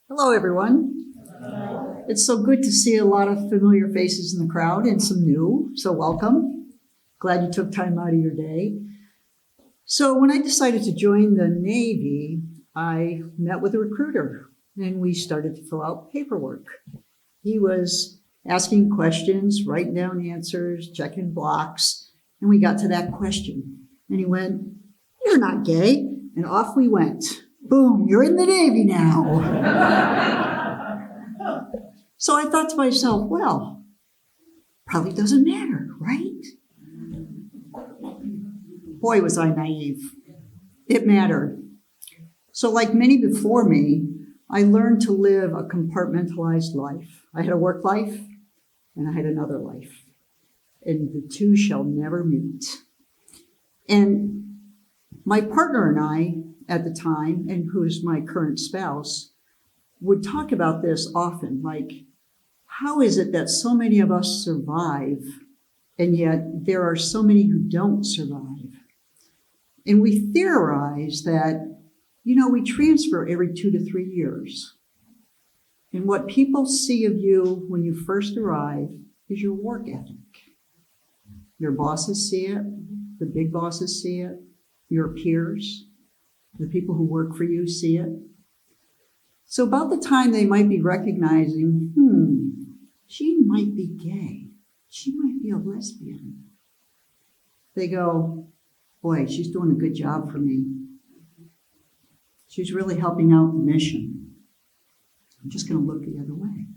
Hello, everyone. It's so good to see a lot of familiar faces in the crowd and some new, so welcome. Glad you took time out of your day. So when I decided to join the Navy, I met with a recruiter and we started to fill out paperwork. He was asking questions, writing down answers, checking blocks, and we got to that question. And he went, "You're not gay," and off we went. Boom, you're in the Navy now. So I thought to myself, well, probably doesn't matter, right? Boy, was I naive. It mattered. So like many before me, I learned to live a compartmentalized life. I had a work life and I had another life. And the two shall never meet. And my partner and I, at the time, and who is my current spouse, would talk about this often, like, how is it that so many of us survive, and yet there are so many who don't survive? And we theorize that, we transfer every 2 to 3 years. And what people see of you when you first arrive is your work ethic. Your bosses see it, the big bosses see it, your peers, the people who work for you see it. So about the time they might be recognizing, she might be gay, she might be a lesbian, they go, boy, she's doing a good job for me. She's really helping out the mission. I'm just going to look the other way.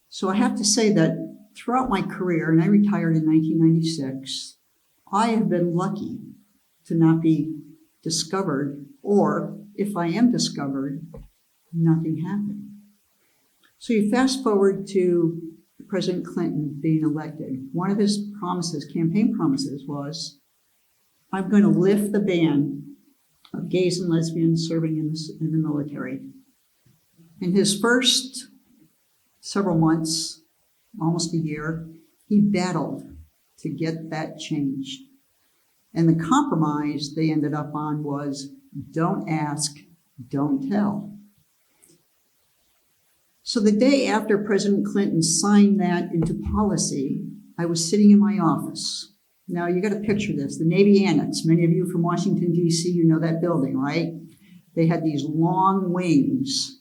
So I have to say that throughout my career, and I retired in 1996, I have been lucky to not be discovered, or if I am discovered, nothing happened. So you fast forward to President Clinton being elected. One of his promises, campaign promises, was, I'm going to lift the ban of gays and lesbians serving in the military. In his first several months, almost a year, he battled to get that changed. And the compromise they ended up on was, don't ask, don't tell. So the day after President Clinton signed that into policy, I was sitting in my office. Now you got to picture this, the Navy Annex. Many of you from Washington, D.C., you know that building, right? They had these long wings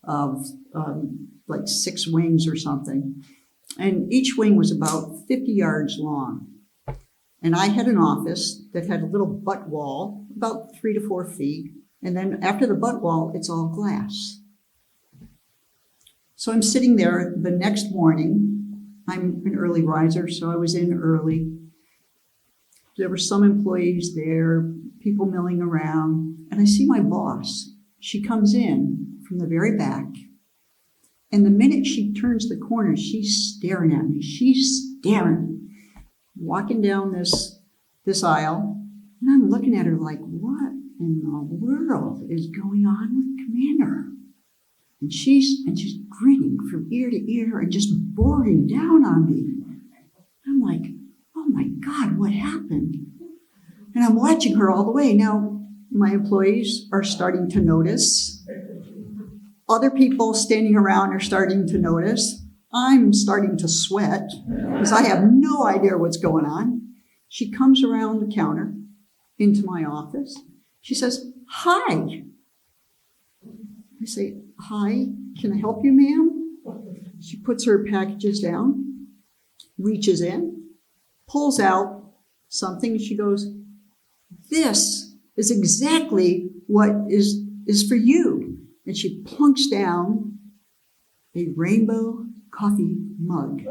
of like 6 wings or something. And each wing was about 50 yards long. And I had an office that had a little butt wall, about 3 to 4 feet. And then after the butt wall, it's all glass. So I'm sitting there the next morning. I'm an early riser, so I was in early. There were some employees there, people milling around. And I see my boss. She comes in from the very back. And the minute she turns the corner, she's staring at me. She's staring. Walking down this aisle, and I'm looking at her like, what in the world is going on with Commander? And she's grinning from ear to ear and just boring down on me. I'm like, oh my God, what happened? And I'm watching her all the way. Now, my employees are starting to notice. Other people standing around are starting to notice. I'm starting to sweat because I have no idea what's going on. She comes around the counter into my office. She says, "Hi." I say, "Hi, can I help you, ma'am?" She puts her packages down, reaches in, pulls out something. She goes, "This is exactly what is for you." And she plunks down a rainbow coffee mug.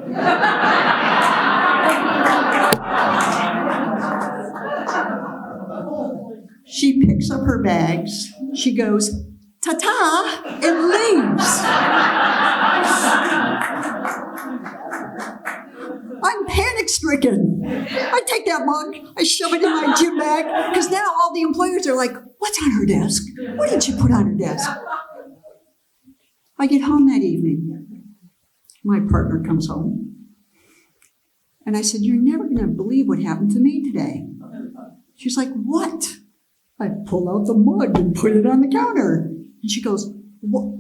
She picks up her bags, she goes, "Ta-ta," and leaves. I'm panic-stricken. I take that mug, I shove it in my gym bag, because now all the employers are like, what's on her desk? What did she put on her desk? I get home that evening. My partner comes home. And I said, "You're never going to believe what happened to me today." She's like, "What?" I pull out the mug and put it on the counter. And she goes, What?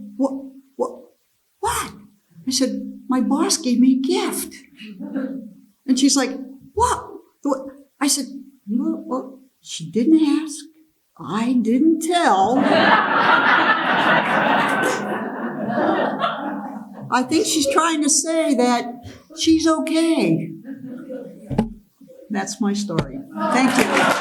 I said, my boss gave me a gift. And she's like, what? I said, well, she didn't ask. I didn't tell. I think she's trying to say that she's okay. That's my story. Thank you.